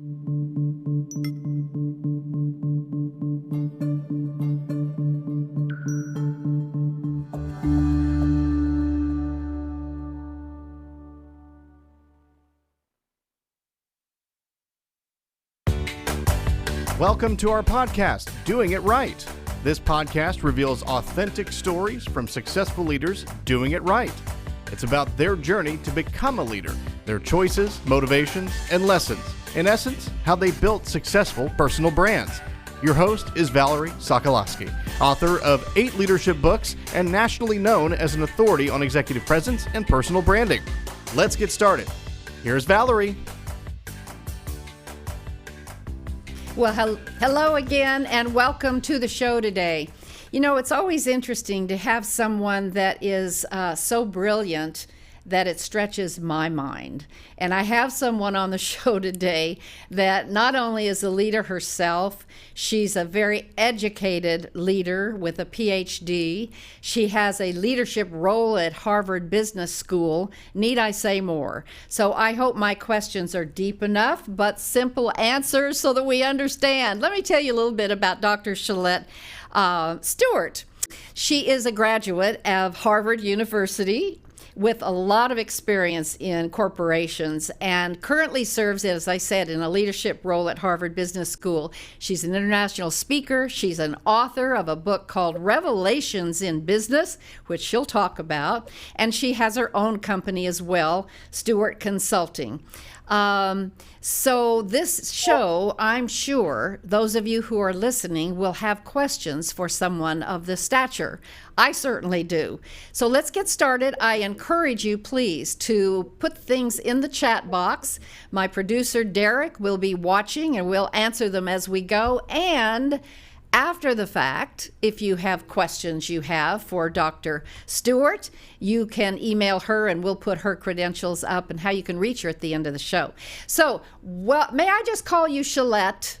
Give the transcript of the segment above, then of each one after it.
Welcome to our podcast, Doing It Right. This podcast reveals authentic stories from successful leaders doing it right. It's about their journey to become a leader, their choices, motivations, and lessons. In essence, how they built successful personal brands. Your host is Valerie Sokolosky, author of 8 leadership books and nationally known as an authority on executive presence and personal branding. Let's get started. Here's Valerie. Well, hello again, and welcome to the show today. You know, it's always interesting to have someone that is so brilliant that it stretches my mind. And I have someone on the show today that not only is a leader herself, she's a very educated leader with a PhD. She has a leadership role at Harvard Business School. Need I say more? So I hope my questions are deep enough, but simple answers so that we understand. Let me tell you a little bit about Dr. Shelette Stewart. She is a graduate of Harvard University with a lot of experience in corporations and currently serves, as I said, in a leadership role at Harvard Business School. She's an international speaker. She's an author of a book called Revelations in Business, which she'll talk about. And she has her own company as well, Stewart Consulting. So this show, I'm sure those of you who are listening will have questions for someone of this stature. I certainly do. So let's get started. I encourage you, please, to put things in the chat box. My producer, Derek, will be watching and we'll answer them as we go. And after the fact, if you have questions you have for Dr. Stewart, you can email her and we'll put her credentials up and how you can reach her at the end of the show. So, may I just call you Shelette?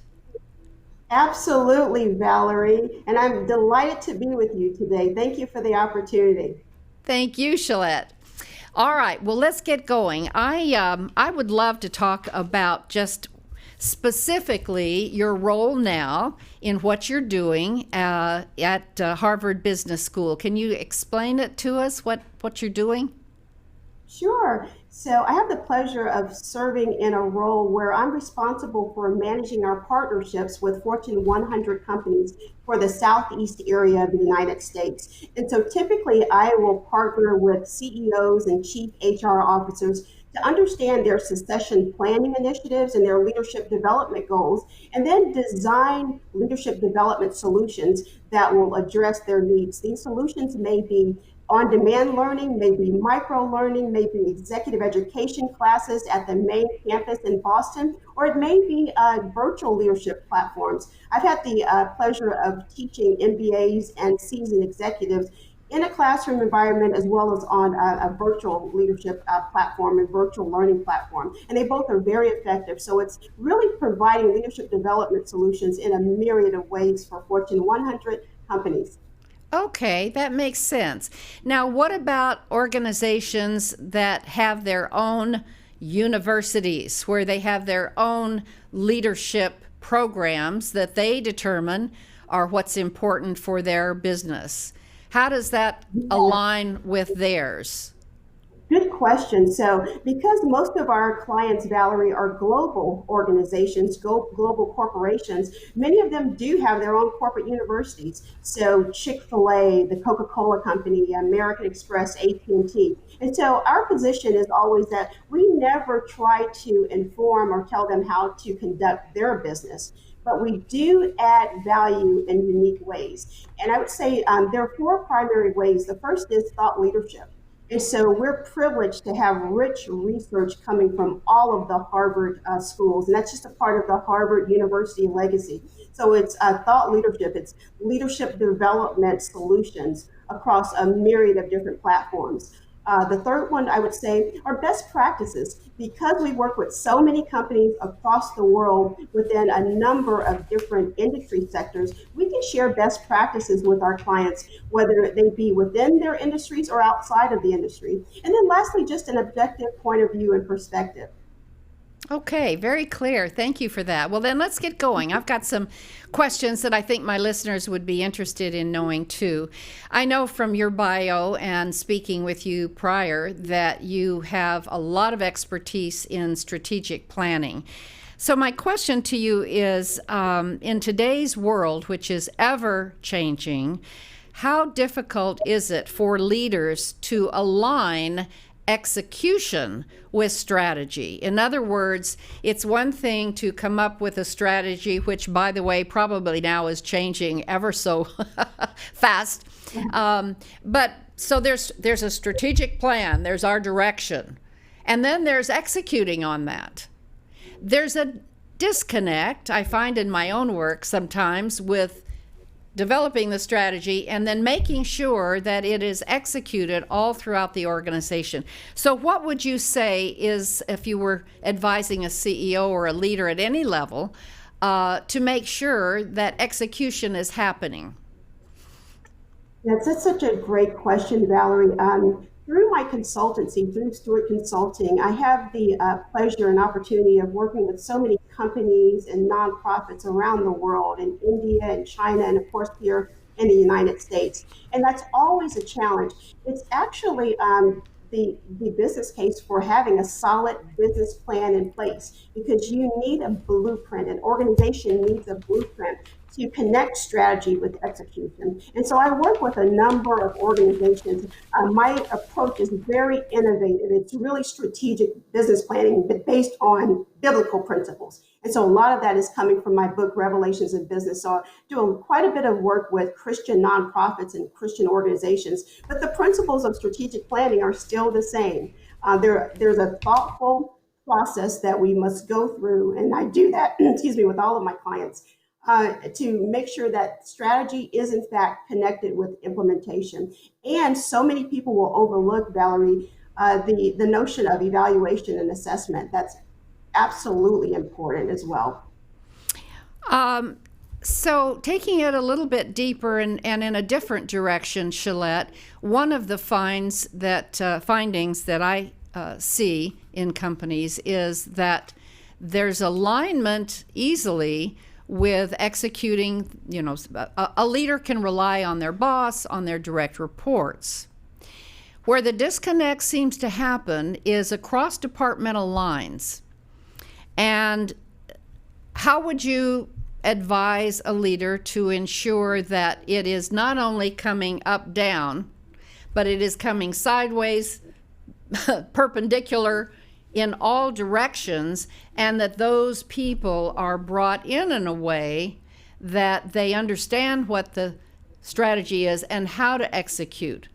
Absolutely, Valerie. And I'm delighted to be with you today. Thank you for the opportunity. Thank you, Shelette. All right, well, let's get going. I would love to talk about just specifically your role now in what you're doing at Harvard Business School. Can you explain it to us, what you're doing? Sure. So I have the pleasure of serving in a role where I'm responsible for managing our partnerships with Fortune 100 companies for the Southeast area of the United States. And so typically I will partner with CEOs and chief HR officers to understand their succession planning initiatives and their leadership development goals, and then design leadership development solutions that will address their needs. These solutions may be on-demand learning, maybe micro-learning, maybe executive education classes at the main campus in Boston, or it may be virtual leadership platforms. I've had the pleasure of teaching MBAs and seasoned executives in a classroom environment as well as on a virtual leadership platform and virtual learning platform. And they both are very effective. So it's really providing leadership development solutions in a myriad of ways for Fortune 100 companies. Okay, that makes sense. Now, what about organizations that have their own universities, where they have their own leadership programs that they determine are what's important for their business? How does that align with theirs? Good question. So because most of our clients, Valerie, are global organizations, global corporations, many of them do have their own corporate universities. So Chick-fil-A, the Coca-Cola company, American Express, AT&T. And so our position is always that we never try to inform or tell them how to conduct their business, but we do add value in unique ways. And I would say there are 4 primary ways. The first is thought leadership. And so we're privileged to have rich research coming from all of the Harvard schools, and that's just a part of the Harvard University legacy. So it's thought leadership, it's leadership development solutions across a myriad of different platforms. The third one I would say are best practices. Because we work with so many companies across the world within a number of different industry sectors, we can share best practices with our clients, whether they be within their industries or outside of the industry. And then lastly, just an objective point of view and perspective. Okay, very clear. Thank you for that. Well, then let's get going. I've got some questions that I think my listeners would be interested in knowing too. I know from your bio and speaking with you prior that you have a lot of expertise in strategic planning. So my question to you is, in today's world, which is ever changing, how difficult is it for leaders to align execution with strategy? In other words, it's one thing to come up with a strategy, which, by the way, probably now is changing ever so fast. But so there's a strategic plan, there's our direction, and then there's executing on that. There's a disconnect, I find in my own work sometimes, with developing the strategy and then making sure that it is executed all throughout the organization. So what would you say is, if you were advising a CEO or a leader at any level, to make sure that execution is happening? That's such a great question, Valerie. Through my consultancy, through Stewart Consulting, I have the pleasure and opportunity of working with so many companies and nonprofits around the world, in India and China, and of course here in the United States. And that's always a challenge. It's actually the business case for having a solid business plan in place, because you need a blueprint. An organization needs a blueprint to connect strategy with execution. And so I work with a number of organizations. My approach is very innovative. It's really strategic business planning, but based on biblical principles. And so a lot of that is coming from my book, Revelations in Business. So I do quite a bit of work with Christian nonprofits and Christian organizations, but the principles of strategic planning are still the same. There's a thoughtful process that we must go through, and I do that, with all of my clients, to make sure that strategy is in fact connected with implementation. And so many people will overlook, Valerie, the notion of evaluation and assessment. That's absolutely important as well. So taking it a little bit deeper and in a different direction, Shelette, one of the findings that I see in companies is that there's alignment easily with executing. A leader can rely on their boss, on their direct reports. Where the disconnect seems to happen is across departmental lines. And how would you advise a leader to ensure that it is not only coming up, down, but it is coming sideways, perpendicular, in all directions, and that those people are brought in a way that they understand what the strategy is and how to execute?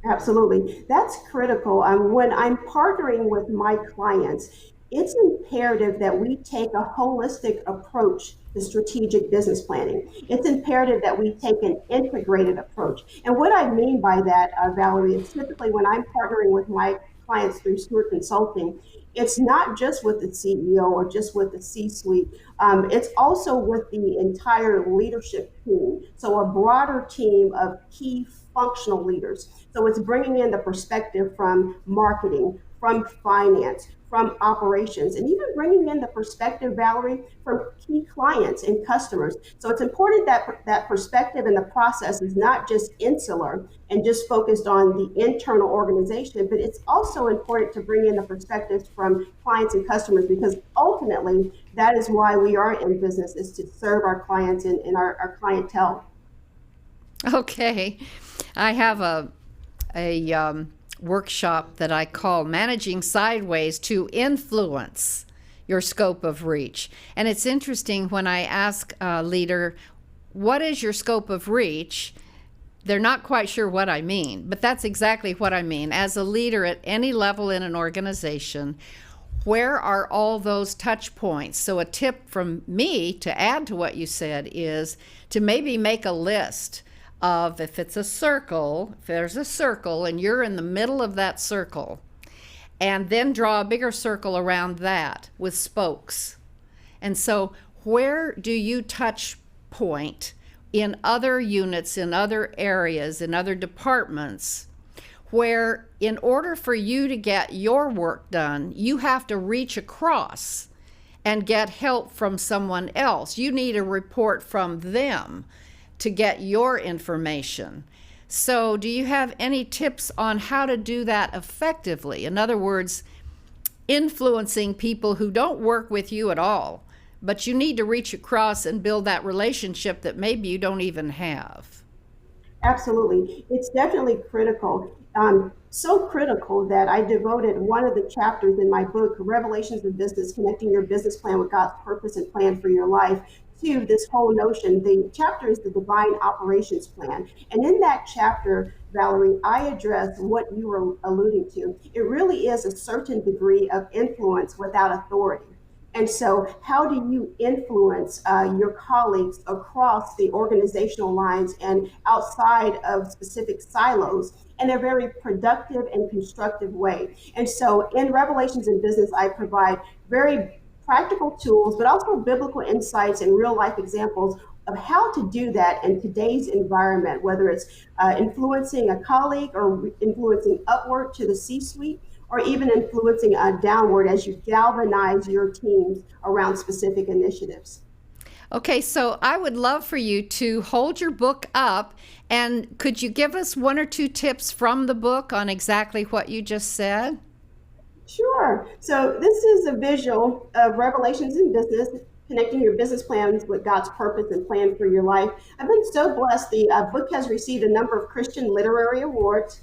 Absolutely. That's critical. When I'm partnering with my clients, it's imperative that we take a holistic approach to strategic business planning. It's imperative that we take an integrated approach. And what I mean by that, Valerie, is typically when I'm partnering with my clients through Stewart Consulting, it's not just with the CEO or just with the C-suite. It's also with the entire leadership team. So a broader team of key functional leaders. So it's bringing in the perspective from marketing, from finance, from operations, and even bringing in the perspective, Valerie, from key clients and customers. So it's important that that perspective and the process is not just insular and just focused on the internal organization, but it's also important to bring in the perspectives from clients and customers, because ultimately that is why we are in business, is to serve our clients and our clientele. Okay. I have a workshop that I call Managing Sideways to Influence Your Scope of Reach. And it's interesting when I ask a leader, what is your scope of reach? They're not quite sure what I mean, but that's exactly what I mean. As a leader at any level in an organization, where are all those touch points? So a tip from me to add to what you said is to maybe make a list of, if it's a circle, if there's a circle and you're in the middle of that circle, and then draw a bigger circle around that with spokes. And so where do you touch point in other units, in other areas, in other departments, where in order for you to get your work done, you have to reach across and get help from someone else. You need a report from them to get your information. So do you have any tips on how to do that effectively? In other words, influencing people who don't work with you at all, but you need to reach across and build that relationship that maybe you don't even have. Absolutely. It's definitely critical. So critical that I devoted one of the chapters in my book, Revelations of Business, Connecting Your Business Plan with God's Purpose and Plan for Your Life, to this whole notion. The chapter is the Divine Operations Plan. And in that chapter, Valerie, I address what you were alluding to. It really is a certain degree of influence without authority. And so how do you influence your colleagues across the organizational lines and outside of specific silos in a very productive and constructive way? And so in Revelations in Business, I provide very practical tools, but also biblical insights and real life examples of how to do that in today's environment, whether it's influencing a colleague or influencing upward to the C-suite, or even influencing downward as you galvanize your teams around specific initiatives. Okay, so I would love for you to hold your book up, and could you give us one or two tips from the book on exactly what you just said? Sure. So this is a visual of Revelations in Business, connecting your business plans with God's purpose and plan for your life. I've been so blessed. The book has received a number of Christian literary awards.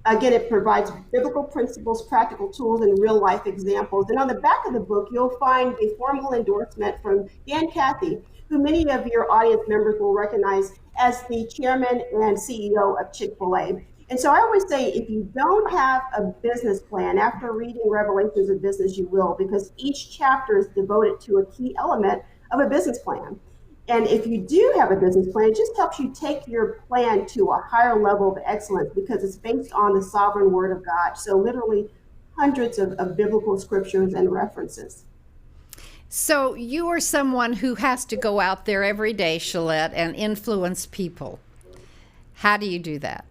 Again, it provides biblical principles, practical tools, and real life examples. And on the back of the book, you'll find the formal endorsement from Dan Cathy, who many of your audience members will recognize as the chairman and CEO of Chick-fil-A. And so I always say, if you don't have a business plan, after reading Revelations of Business, you will, because each chapter is devoted to a key element of a business plan. And if you do have a business plan, it just helps you take your plan to a higher level of excellence because it's based on the sovereign word of God. So literally hundreds of biblical scriptures and references. So you are someone who has to go out there every day, Shelette, and influence people. How do you do that?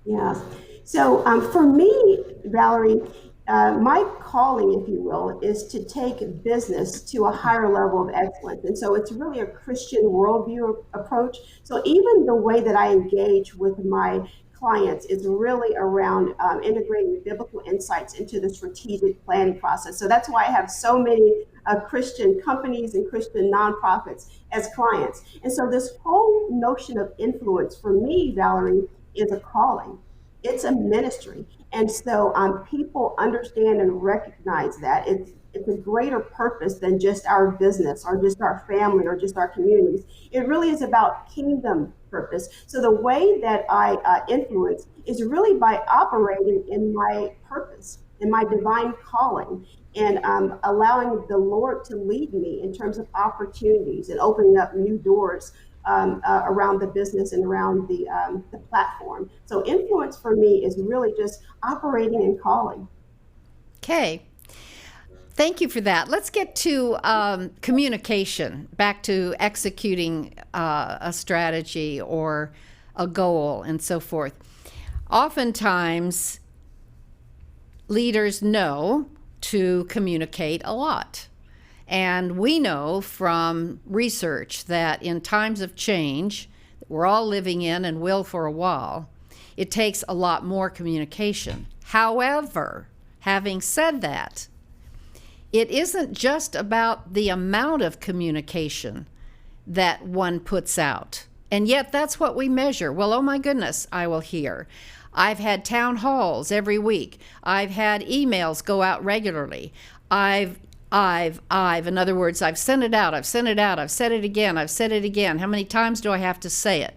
Yeah. So for me, Valerie, my calling, if you will, is to take business to a higher level of excellence. And so it's really a Christian worldview approach. So even the way that I engage with my clients is really around integrating biblical insights into the strategic planning process. So that's why I have so many Christian companies and Christian nonprofits as clients. And so this whole notion of influence for me, Valerie, is a calling. It's a ministry. And so people understand and recognize that it's a greater purpose than just our business or just our family or just our communities. It really is about kingdom purpose. So the way that I influence is really by operating in my purpose, in my divine calling, and allowing the Lord to lead me in terms of opportunities and opening up new doors around the business and around the platform. So influence for me is really just operating and calling. Okay. Thank you for that. Let's get to communication, back to executing a strategy or a goal and so forth. Oftentimes, leaders know to communicate a lot. And we know from research that in times of change that we're all living in and will for a while, it takes a lot more communication. However, having said that, it isn't just about the amount of communication that one puts out. And yet that's what we measure. Well, oh my goodness, I will hear. I've had town halls every week. I've had emails go out regularly. In other words, I've sent it out, I've said it again. How many times do I have to say it?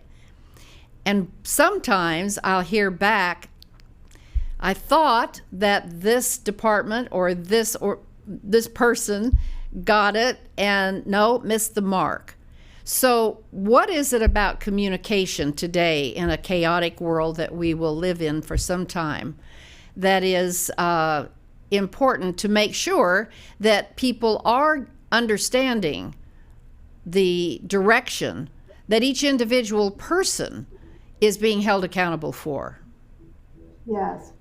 And sometimes I'll hear back, I thought that this department or this person got it and no, missed the mark. So what is it about communication today in a chaotic world that we will live in for some time that is important to make sure that people are understanding the direction that each individual person is being held accountable for? Yes.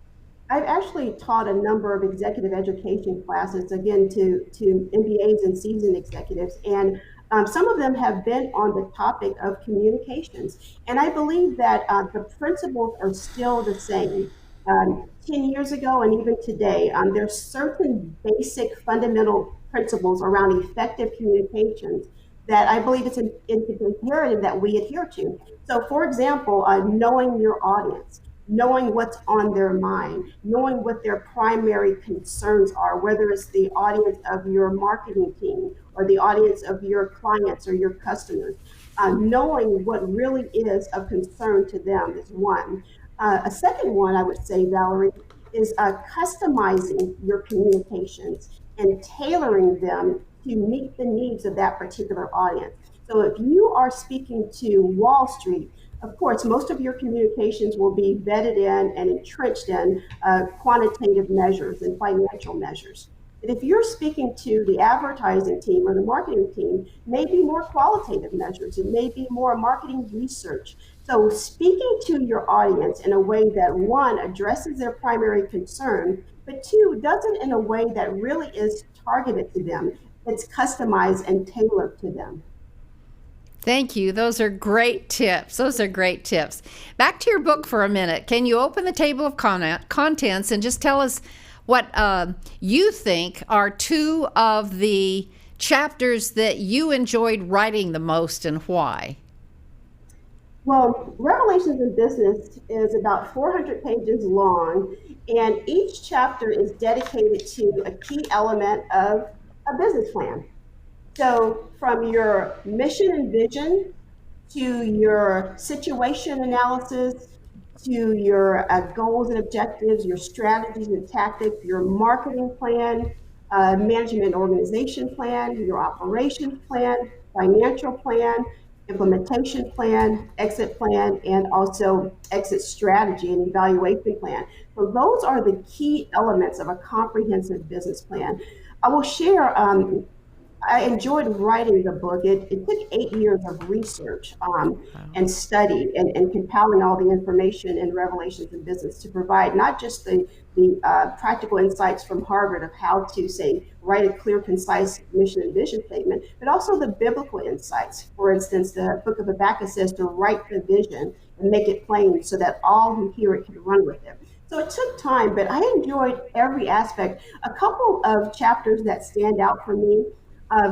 I've actually taught a number of executive education classes, again, to MBAs and seasoned executives. And some of them have been on the topic of communications. And I believe that the principles are still the same. 10 years ago and even today, there's certain basic fundamental principles around effective communications that I believe it's imperative that we adhere to. So, for example, knowing your audience, knowing what's on their mind, knowing what their primary concerns are, whether it's the audience of your marketing team or the audience of your clients or your customers. Knowing what really is of concern to them is one. A second one, I would say, Valerie, is customizing your communications and tailoring them to meet the needs of that particular audience. So if you are speaking to Wall Street, of course, most of your communications will be vetted in and entrenched in quantitative measures and financial measures. But if you're speaking to the advertising team or the marketing team, maybe more qualitative measures, it may be more marketing research. So speaking to your audience in a way that one addresses their primary concern, but two does it in a way that really is targeted to them. It's customized and tailored to them. Thank you. Those are great tips. Those are great tips. Back to your book for a minute. Can you open the table of contents and just tell us what you think are two of the chapters that you enjoyed writing the most and why? Well, Revelations in Business is about 400 pages long, and each chapter is dedicated to a key element of a business plan. So, from your mission and vision to your situation analysis to your goals and objectives, your strategies and tactics, your marketing plan, management organization plan, your operations plan, financial plan, implementation plan, and also exit strategy and evaluation plan. So those are the key elements of a comprehensive business plan. I will share I enjoyed writing the book. It took 8 years of research and study and compiling all the information in Revelations in Business to provide not just the practical insights from Harvard of how to, say, write a clear, concise mission and vision statement, but also the biblical insights. For instance, the book of Habakkuk says to write the vision and make it plain so that all who hear it can run with it. So it took time, but I enjoyed every aspect. A couple of chapters that stand out for me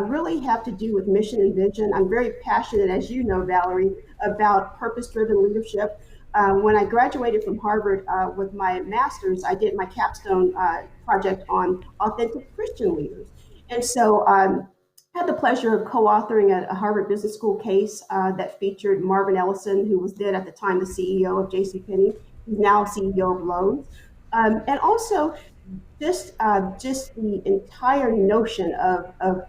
really have to do with mission and vision. I'm very passionate, as you know, Valerie, about purpose-driven leadership. When I graduated from Harvard with my master's, I did my capstone project on authentic Christian leaders. And so I had the pleasure of co-authoring a Harvard Business School case that featured Marvin Ellison, who was then at the time the CEO of JCPenney. He's now CEO of Lowe's. And also just the entire notion of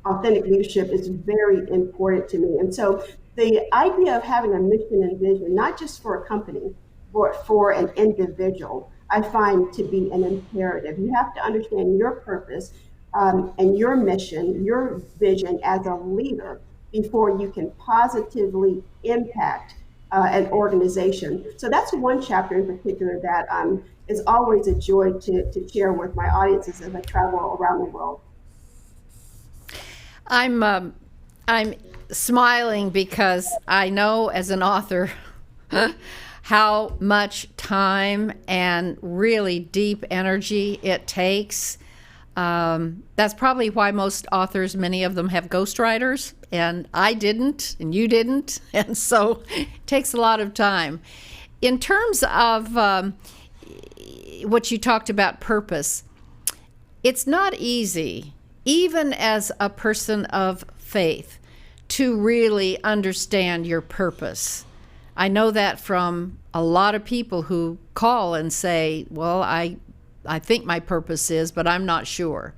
authentic leadership is very important to me. And so the idea of having a mission and vision, not just for a company, but for an individual, I find to be an imperative. You have to understand your purpose and your mission, your vision as a leader before you can positively impact an organization. So that's one chapter in particular that is always a joy to share with my audiences as I travel around the world. I'm smiling because I know as an author how much time and really deep energy it takes. That's probably why most authors, many of them have ghostwriters, and I didn't, and you didn't, and so it takes a lot of time. In terms of what you talked about, purpose, it's not easy, even as a person of faith, to really understand your purpose. I know that from a lot of people who call and say, well, I think my purpose is, but I'm not sure.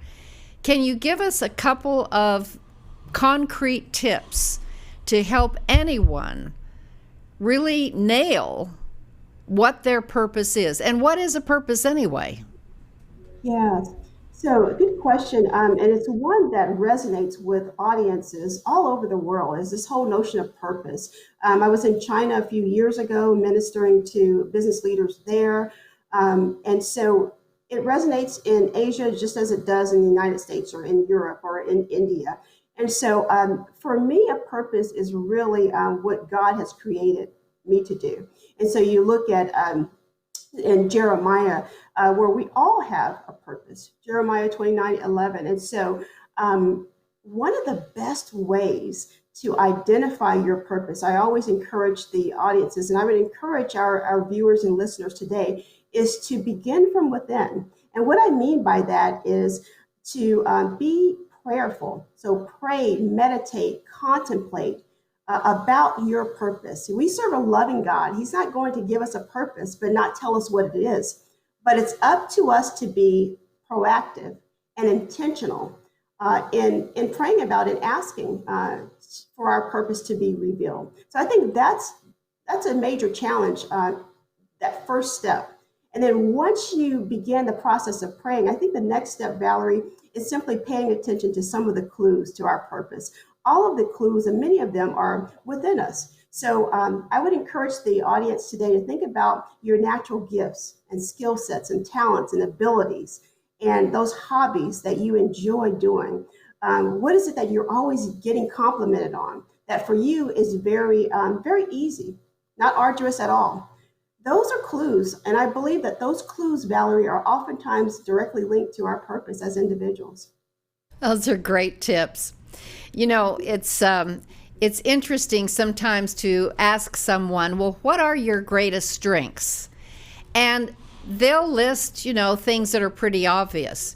Can you give us a couple of concrete tips to help anyone really nail what their purpose is? And what is a purpose anyway? Yes. So, good question. And it's one that resonates with audiences all over the world, is this whole notion of purpose. I was in China a few years ago ministering to business leaders there. And so it resonates in Asia just as it does in the United States or in Europe or in India. And so for me, a purpose is really what God has created me to do. And so you look at in Jeremiah, where we all have a purpose, Jeremiah 29:11. And so one of the best ways to identify your purpose, I always encourage the audiences, and I would encourage our viewers and listeners today, is to begin from within. And what I mean by that is to be prayerful. So pray, meditate, contemplate about your purpose. We serve a loving God. He's not going to give us a purpose, but not tell us what it is. But it's up to us to be proactive and intentional in praying about it, asking for our purpose to be revealed. So I think that's a major challenge, that first step. And then once you begin the process of praying, I think the next step, Valerie, is simply paying attention to some of the clues to our purpose. All of the clues, and many of them are within us. So I would encourage the audience today to think about your natural gifts and skill sets and talents and abilities and those hobbies that you enjoy doing. What is it that you're always getting complimented on that for you is very, very easy, not arduous at all? Those are clues. And I believe that those clues, Valerie, are oftentimes directly linked to our purpose as individuals. Those are great tips. You know, it's interesting sometimes to ask someone, well, what are your greatest strengths? And they'll list, things that are pretty obvious.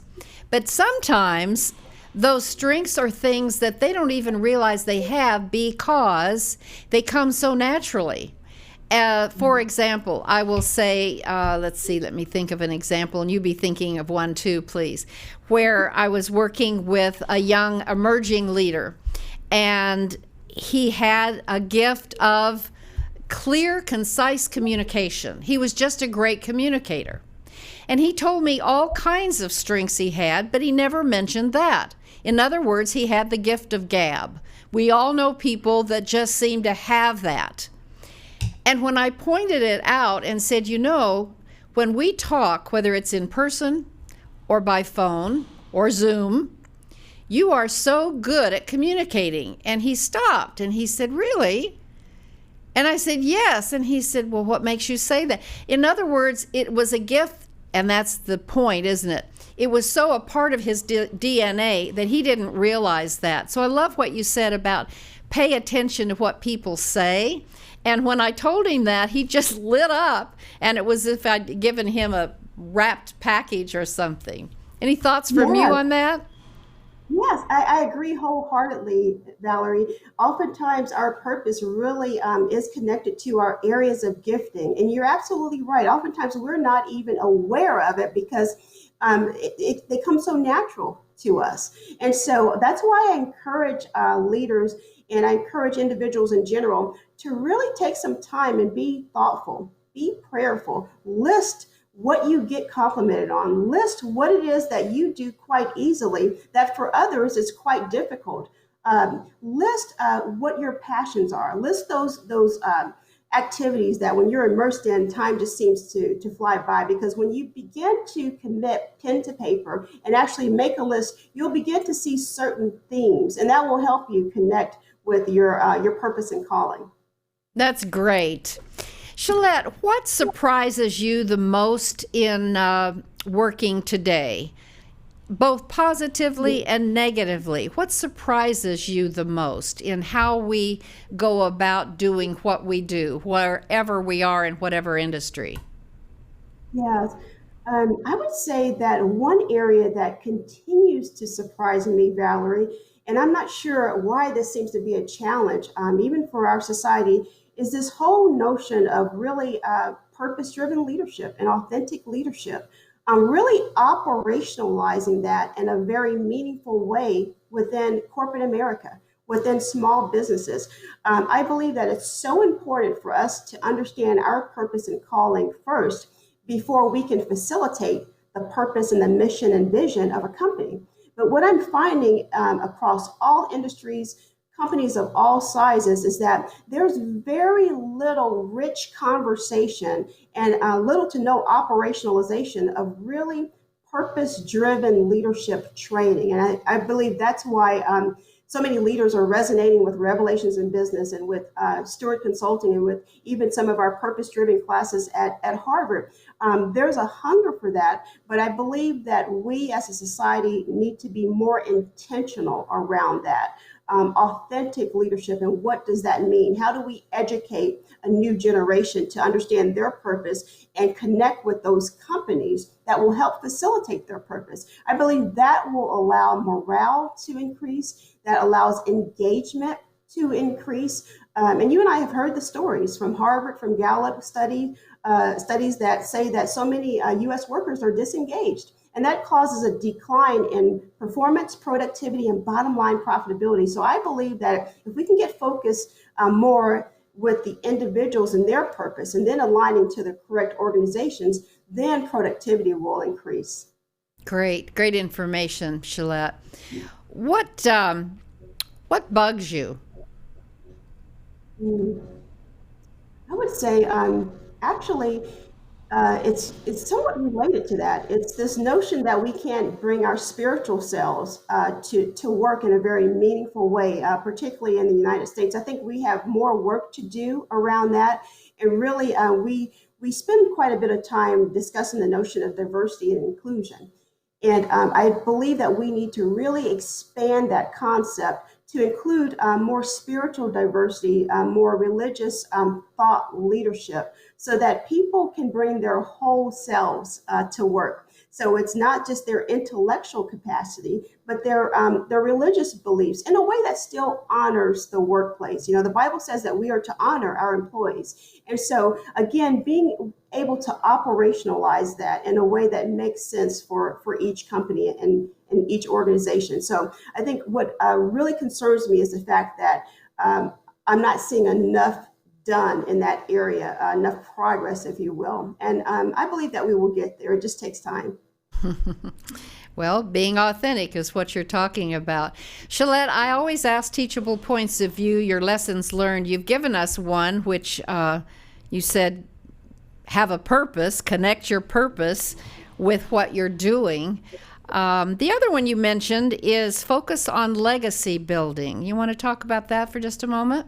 But sometimes those strengths are things that they don't even realize they have because they come so naturally. For example, I will say, let me think of an example, and you be thinking of one too, please, where I was working with a young emerging leader, and he had a gift of clear, concise communication. He was just a great communicator. And he told me all kinds of strengths he had, but he never mentioned that. In other words, he had the gift of gab. We all know people that just seem to have that. And when I pointed it out and said, when we talk, whether it's in person or by phone or Zoom, you are so good at communicating. And he stopped and he said, really? And I said, yes. And he said, well, what makes you say that? In other words, it was a gift. And that's the point, isn't it? It was so a part of his DNA that he didn't realize that. So I love what you said about pay attention to what people say. And when I told him that, he just lit up, and it was as if I'd given him a wrapped package or something. Any thoughts from you on that? Yes, I agree wholeheartedly, Valerie. Oftentimes, our purpose really is connected to our areas of gifting. And you're absolutely right. Oftentimes, we're not even aware of it because they come so natural to us. And so that's why I encourage leaders and I encourage individuals in general to really take some time and be thoughtful, be prayerful, list what you get complimented on, list what it is that you do quite easily that for others is quite difficult. List what your passions are, list those activities that when you're immersed in, time just seems to fly by, because when you begin to commit pen to paper and actually make a list, you'll begin to see certain themes, and that will help you connect with your purpose and calling. That's great. Shelette, what surprises you the most in working today, both positively and negatively? What surprises you the most in how we go about doing what we do, wherever we are in whatever industry? Yes. I would say that one area that continues to surprise me, Valerie, and I'm not sure why this seems to be a challenge, even for our society, is this whole notion of really purpose-driven leadership and authentic leadership. Really operationalizing that in a very meaningful way within corporate America, within small businesses. I believe that it's so important for us to understand our purpose and calling first before we can facilitate the purpose and the mission and vision of a company. But what I'm finding across all industries, companies of all sizes is that there's very little rich conversation and little to no operationalization of really purpose-driven leadership training. And I believe that's why so many leaders are resonating with Revelations in Business and with Stewart Consulting and with even some of our purpose-driven classes at Harvard. There's a hunger for that, but I believe that we as a society need to be more intentional around that. Authentic leadership, and what does that mean? How do we educate a new generation to understand their purpose and connect with those companies that will help facilitate their purpose? I believe that will allow morale to increase, that allows engagement to increase. And you and I have heard the stories from Harvard, from Gallup studies that say that so many U.S. workers are disengaged. And that causes a decline in performance, productivity, and bottom line profitability. So I believe that if we can get focused more with the individuals and their purpose and then aligning to the correct organizations, then productivity will increase. Great information, Shelette. What bugs you? I would say actually it's somewhat related to that. It's this notion that we can't bring our spiritual selves to work in a very meaningful way, particularly in the United States. I think we have more work to do around that. And really, we spend quite a bit of time discussing the notion of diversity and inclusion. And I believe that we need to really expand that concept to include more spiritual diversity, more religious thought leadership, so that people can bring their whole selves to work. So it's not just their intellectual capacity, but their religious beliefs in a way that still honors the workplace. You know, the Bible says that we are to honor our employees. And so, again, being able to operationalize that in a way that makes sense for each company and each organization. So I think what really concerns me is the fact that I'm not seeing enough done in that area, enough progress, if you will. And I believe that we will get there. It just takes time. Well, being authentic is what you're talking about. Shelette, I always ask teachable points of view, your lessons learned. You've given us one, which you said, have a purpose, connect your purpose with what you're doing. The other one you mentioned is focus on legacy building. You want to talk about that for just a moment?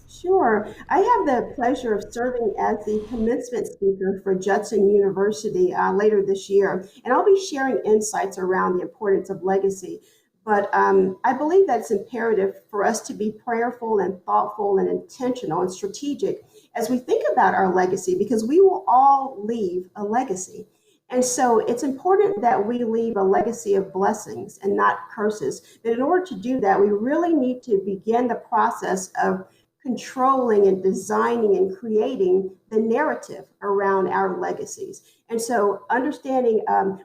Sure. I have the pleasure of serving as the commencement speaker for Judson University later this year, and I'll be sharing insights around the importance of legacy. But I believe that it's imperative for us to be prayerful and thoughtful and intentional and strategic as we think about our legacy, because we will all leave a legacy. And so it's important that we leave a legacy of blessings and not curses. But in order to do that, we really need to begin the process of controlling and designing and creating the narrative around our legacies. And so understanding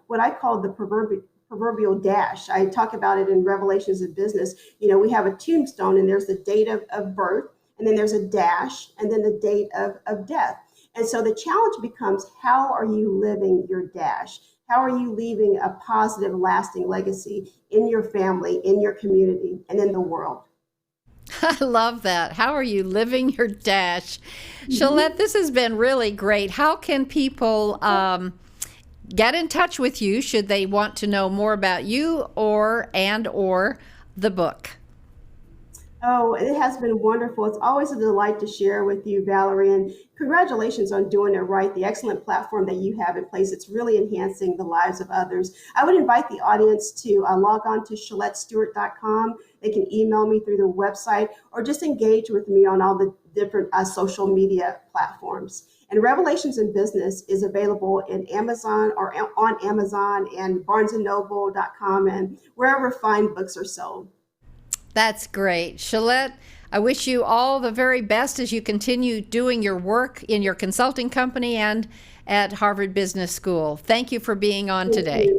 what I call the proverbial dash. I talk about it in Revelations of Business. You know, we have a tombstone and there's the date of birth, and then there's a dash, and then the date of death. And so the challenge becomes, how are you living your dash? How are you leaving a positive, lasting legacy in your family, in your community, and in the world? I love that. How are you living your dash? Shelette, this has been really great. How can people get in touch with you should they want to know more about you or the book? Oh, it has been wonderful. It's always a delight to share with you, Valerie, and congratulations on doing it right, the excellent platform that you have in place. It's really enhancing the lives of others. I would invite the audience to log on to SheletteStewart.com. They can email me through the website or just engage with me on all the different social media platforms. And Revelations in Business is available in Amazon or on Amazon and BarnesandNoble.com and wherever fine books are sold. That's great. Shelette, I wish you all the very best as you continue doing your work in your consulting company and at Harvard Business School. Thank you for being on today.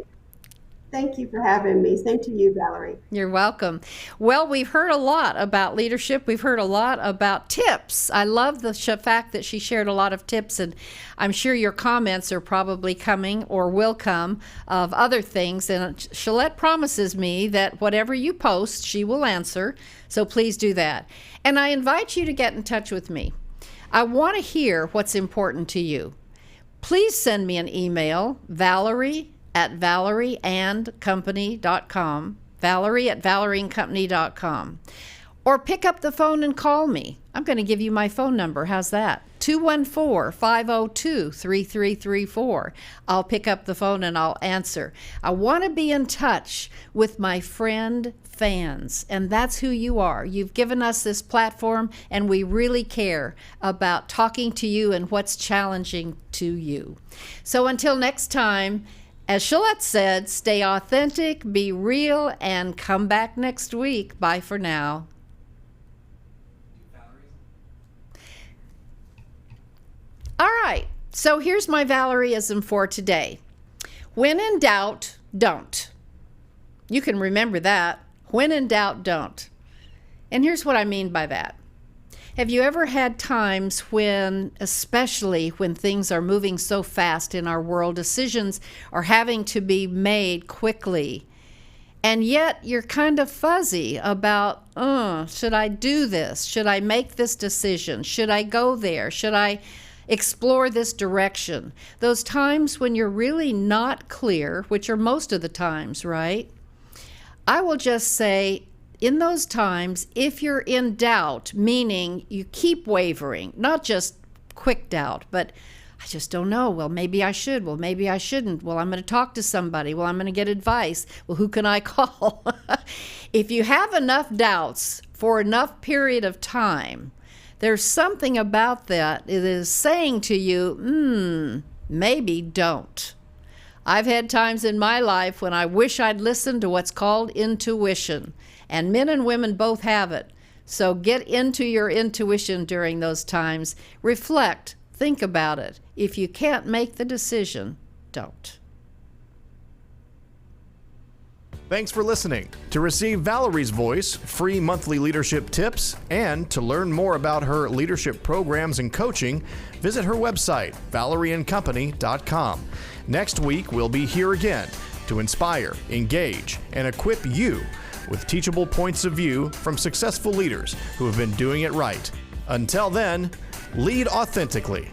Thank you for having me. Same to you, Valerie. You're welcome. Well, we've heard a lot about leadership. We've heard a lot about tips. I love the fact that she shared a lot of tips, and I'm sure your comments are probably coming or will come of other things. And Shelette promises me that whatever you post, she will answer. So please do that. And I invite you to get in touch with me. I want to hear what's important to you. Please send me an email, Valerie@ValerieandCompany.com, Valerie@ValerieandCompany.com, or pick up the phone and call me. I'm going to give you my phone number. How's that? 214-502-3334. I'll pick up the phone and I'll answer. I want to be in touch with my friend fans, and that's who you are. You've given us this platform, and we really care about talking to you and what's challenging to you. So until next time, as Shelette said, stay authentic, be real, and come back next week. Bye for now. All right, so here's my Valerieism for today. When in doubt, don't. You can remember that. When in doubt, don't. And here's what I mean by that. Have you ever had times when, especially when things are moving so fast in our world, decisions are having to be made quickly, and yet you're kind of fuzzy about, should I do this? Should I make this decision? Should I go there? Should I explore this direction? Those times when you're really not clear, which are most of the times, right? I will just say, in those times, if you're in doubt, meaning you keep wavering, not just quick doubt, but I just don't know. Well, maybe I should. Well, maybe I shouldn't. Well, I'm going to talk to somebody. Well, I'm going to get advice. Well, who can I call? If you have enough doubts for enough period of time, there's something about that. It is saying to you, maybe don't. I've had times in my life when I wish I'd listened to what's called intuition, and men and women both have it. So get into your intuition during those times. Reflect, think about it. If you can't make the decision, don't. Thanks for listening. To receive Valerie's voice, free monthly leadership tips, and to learn more about her leadership programs and coaching, visit her website, ValerieandCompany.com. Next week, we'll be here again to inspire, engage, and equip you with teachable points of view from successful leaders who have been doing it right. Until then, lead authentically.